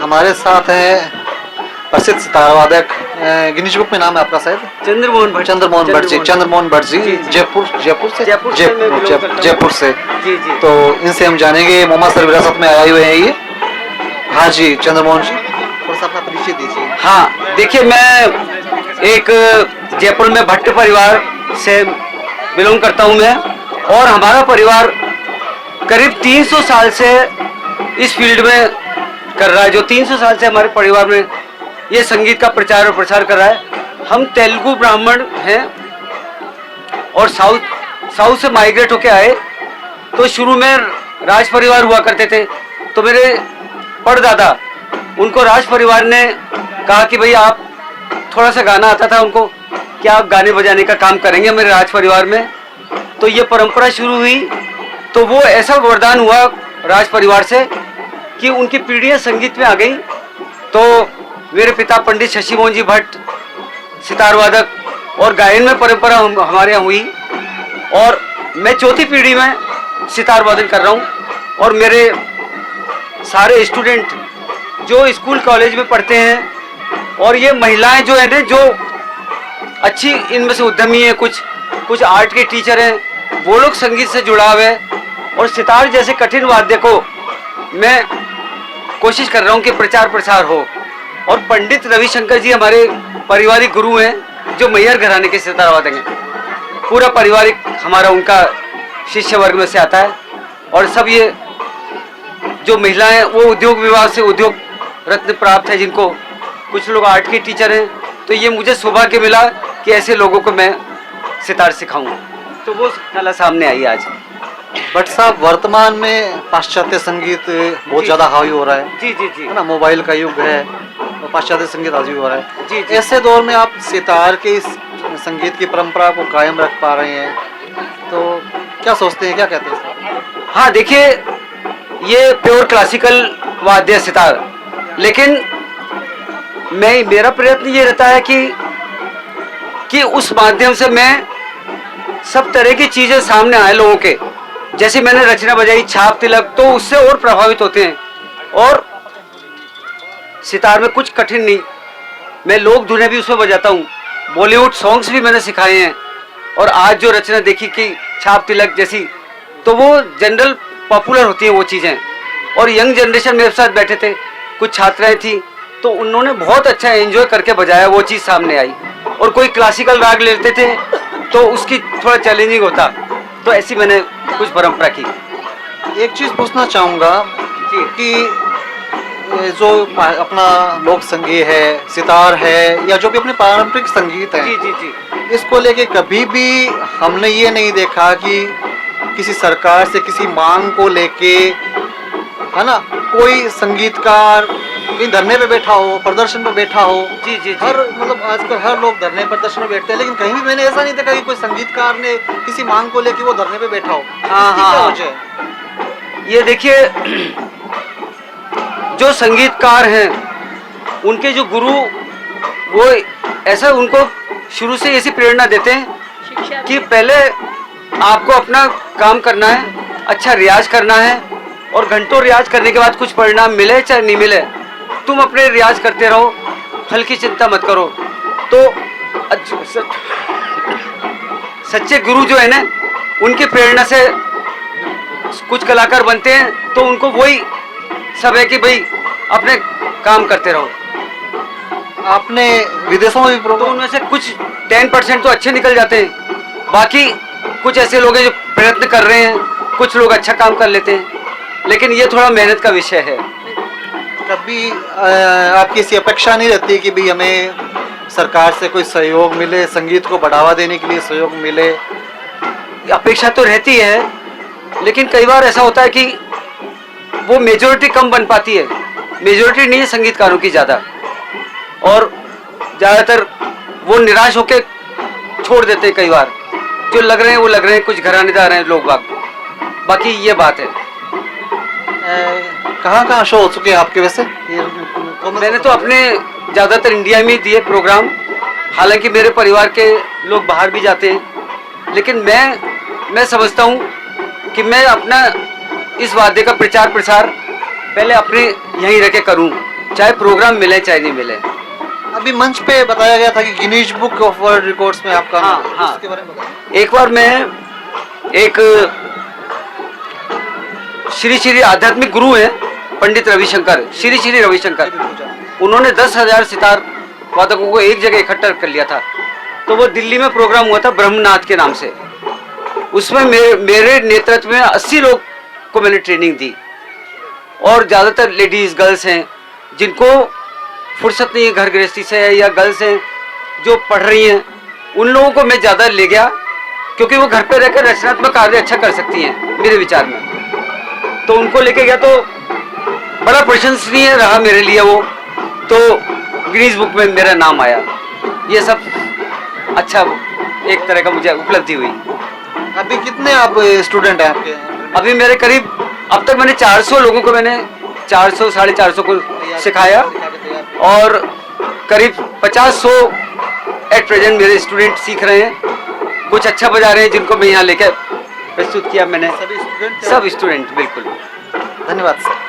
हमारे साथ हैं प्रसिद्ध सितार वादक, गिनीज बुक में नाम है आपका शायद चंद्रमोहन भट्ट। चंद्रमोहन भट्ट जी जयपुर से। जी जी। तो इनसे हम जानेंगे मोहम्मद विरासत में आए हुए हैं ये। हाँ जी चंद्रमोहन जी, थोड़ा सा अपना परिचय दीजिए। हाँ देखिए, मैं एक जयपुर में भट्ट परिवार से बिलोंग करता हूँ मैं, और हमारा परिवार करीब 300 साल से इस फील्ड में कर रहा है। जो 300 साल से हमारे परिवार में ये संगीत का प्रचार और प्रसार कर रहा है। हम तेलुगु ब्राह्मण हैं और साउथ से माइग्रेट होके आए। तो शुरू में राज परिवार हुआ करते थे, तो मेरे परदादा, उनको राज परिवार ने कहा कि भाई आप, थोड़ा सा गाना आता था उनको, क्या आप गाने बजाने का काम करेंगे मेरे राज परिवार में। तो ये परंपरा शुरू हुई। तो वो ऐसा वरदान हुआ राज परिवार से कि उनकी पीढ़ियाँ संगीत में आ गई। तो मेरे पिता पंडित शशि मोहन जी भट्ट सितार वादक और गायन में परंपरा हमारे यहाँ हुई, और मैं चौथी पीढ़ी में सितार वादन कर रहा हूँ। और मेरे सारे स्टूडेंट जो स्कूल कॉलेज में पढ़ते हैं, और ये महिलाएं जो है ना, जो अच्छी इनमें से उद्यमी है, कुछ आर्ट के टीचर हैं, वो लोग संगीत से जुड़ाव है। और सितार जैसे कठिन वाद्य को मैं कोशिश कर रहा हूँ कि प्रचार प्रसार हो। और पंडित रविशंकर जी हमारे पारिवारिक गुरु हैं, जो मैयर घराने के सितार वादक हैं। पूरा पारिवारिक हमारा उनका शिष्य वर्ग में से आता है। और सब ये जो महिलाएं, वो उद्योग विभाग से उद्योग रत्न प्राप्त है जिनको, कुछ लोग आर्ट के टीचर हैं। तो ये मुझे सौभाग्य मिला कि ऐसे लोगों को मैं सितार सिखाऊं, तो वो कला सामने आई आज। भट्ट साहब, वर्तमान में पाश्चात्य संगीत बहुत ज्यादा हावी हो रहा है। जी जी जी, है ना, मोबाइल का युग है और पाश्चात्य संगीत हावी हो रहा है। जी जी। ऐसे दौर में आप सितार के इस संगीत की परंपरा को कायम रख पा रहे हैं, तो क्या सोचते हैं, क्या कहते हैं? हाँ देखिए, ये प्योर क्लासिकल वाद्य सितार, लेकिन मेरा प्रयत्न ये रहता है कि उस माध्यम से मैं सब तरह की चीजें सामने आए लोगों के। जैसे मैंने रचना बजाई छाप तिलक, तो उससे और प्रभावित होते हैं। और सितार में कुछ कठिन नहीं, मैं लोक धुनें भी उसमें बजाता हूँ, बॉलीवुड सॉन्ग्स भी मैंने सिखाए हैं। और आज जो रचना देखी कि छाप तिलक जैसी, तो वो जनरल पॉपुलर होती हैं वो चीज़ें। और यंग जनरेशन मेरे साथ बैठे थे, कुछ छात्राएं थी, तो उन्होंने बहुत अच्छा एंजॉय करके बजाया, वो चीज़ सामने आई। और कोई क्लासिकल राग लेते थे तो उसकी थोड़ा चैलेंजिंग होता, तो ऐसी मैंने कुछ परंपरा की। एक चीज़ पूछना चाहूँगा कि जो अपना लोक संगीत है, सितार है, या जो भी अपने पारंपरिक संगीत है, जी जी जी, इसको लेके कभी भी हमने ये नहीं देखा कि किसी सरकार से किसी मांग को लेके, है ना, कोई संगीतकार कहीं धरने पे बैठा हो, प्रदर्शन पे बैठा हो। जी जी जी। हर मतलब आजकल हर लोग धरने प्रदर्शन में बैठते हैं, लेकिन कहीं भी मैंने ऐसा नहीं देखा कि कोई संगीतकार ने किसी मांग को लेके वो धरने पे बैठा हो। हाँ इसकी हाँ, क्या वजह है? ये देखिए, जो संगीतकार हैं, उनके जो गुरु, वो ऐसा उनको शुरू से ऐसी प्रेरणा देते हैं कि पहले आपको अपना काम करना है, अच्छा रियाज करना है, और घंटों रियाज करने के बाद कुछ परिणाम मिले चाहे नहीं मिले, तुम अपने रियाज करते रहो, फल की चिंता मत करो। तो सच्चे गुरु जो है ना, उनकी प्रेरणा से कुछ कलाकार बनते हैं, तो उनको वही सब है कि भाई अपने काम करते रहो। आपने विदेशों में भी तो उनमें से कुछ 10% तो अच्छे निकल जाते हैं, बाकी कुछ ऐसे लोग हैं जो प्रयत्न कर रहे हैं, कुछ लोग अच्छा काम कर लेते हैं, लेकिन ये थोड़ा मेहनत का विषय है। कभी आपकी ऐसी अपेक्षा नहीं रहती कि भाई हमें सरकार से कोई सहयोग मिले, संगीत को बढ़ावा देने के लिए सहयोग मिले? अपेक्षा तो रहती है, लेकिन कई बार ऐसा होता है कि वो मेजोरिटी कम बन पाती है। मेजोरिटी नहीं है संगीतकारों की ज़्यादा, और ज़्यादातर वो निराश होकर छोड़ देते हैं। कई बार जो लग रहे हैं वो लग रहे हैं, कुछ घरानेदार हैं लोग बाग, बाकी ये बात है। कहाँ शो हो चुके हैं आपके वैसे? मैंने तो अपने ज़्यादातर इंडिया में ही दिए प्रोग्राम, हालांकि मेरे परिवार के लोग बाहर भी जाते हैं, लेकिन मैं समझता हूँ कि मैं अपना इस वाद्य का प्रचार प्रसार पहले अपने यहीं रह के करूँ, चाहे प्रोग्राम मिले चाहे नहीं मिले। अभी मंच पे बताया गया था कि Guinness book of world records में आपका हाँ, नाम है। हाँ। उसके बारे में बताइए। एक बार मैं एक श्री श्री आध्यात्मिक गुरु हैं पंडित रविशंकर, श्री श्री रविशंकर, उन्होंने 10,000 सितार वादकों को एक जगह इकट्ठा कर लिया था। तो वो दिल्ली में प्रोग्राम हुआ था ब्रह्मनाथ के नाम से। उसमें मेरे नेतृत्व में 80 लोग को मैंने ट्रेनिंग दी, और ज़्यादातर लेडीज़ गर्ल्स हैं जिनको फुर्सत नहीं है घर गृहस्थी से, या गर्ल्स हैं जो पढ़ रही हैं। उन लोगों को मैं ज़्यादा ले गया क्योंकि वो घर पे रहकर रचनात्मक कार्य अच्छा कर सकती हैं मेरे विचार में। तो उनको लेके गया तो बड़ा प्रशंसनीय रहा मेरे लिए वो, तो गिनीज बुक में मेरा नाम आया। ये सब अच्छा एक तरह का मुझे उपलब्धि हुई। अभी कितने आप स्टूडेंट हैं आपके? अभी मेरे करीब अब तक मैंने 400 लोगों को, मैंने 400 साढ़े 400 को सिखाया, और करीब 50-100 एट प्रेजेंट मेरे स्टूडेंट सीख रहे हैं। कुछ अच्छा बजा रहे हैं जिनको मैं यहाँ लेकर प्रस्तुत किया मैंने। सभी स्टूडेंट? सब स्टूडेंट, बिल्कुल। धन्यवाद सर।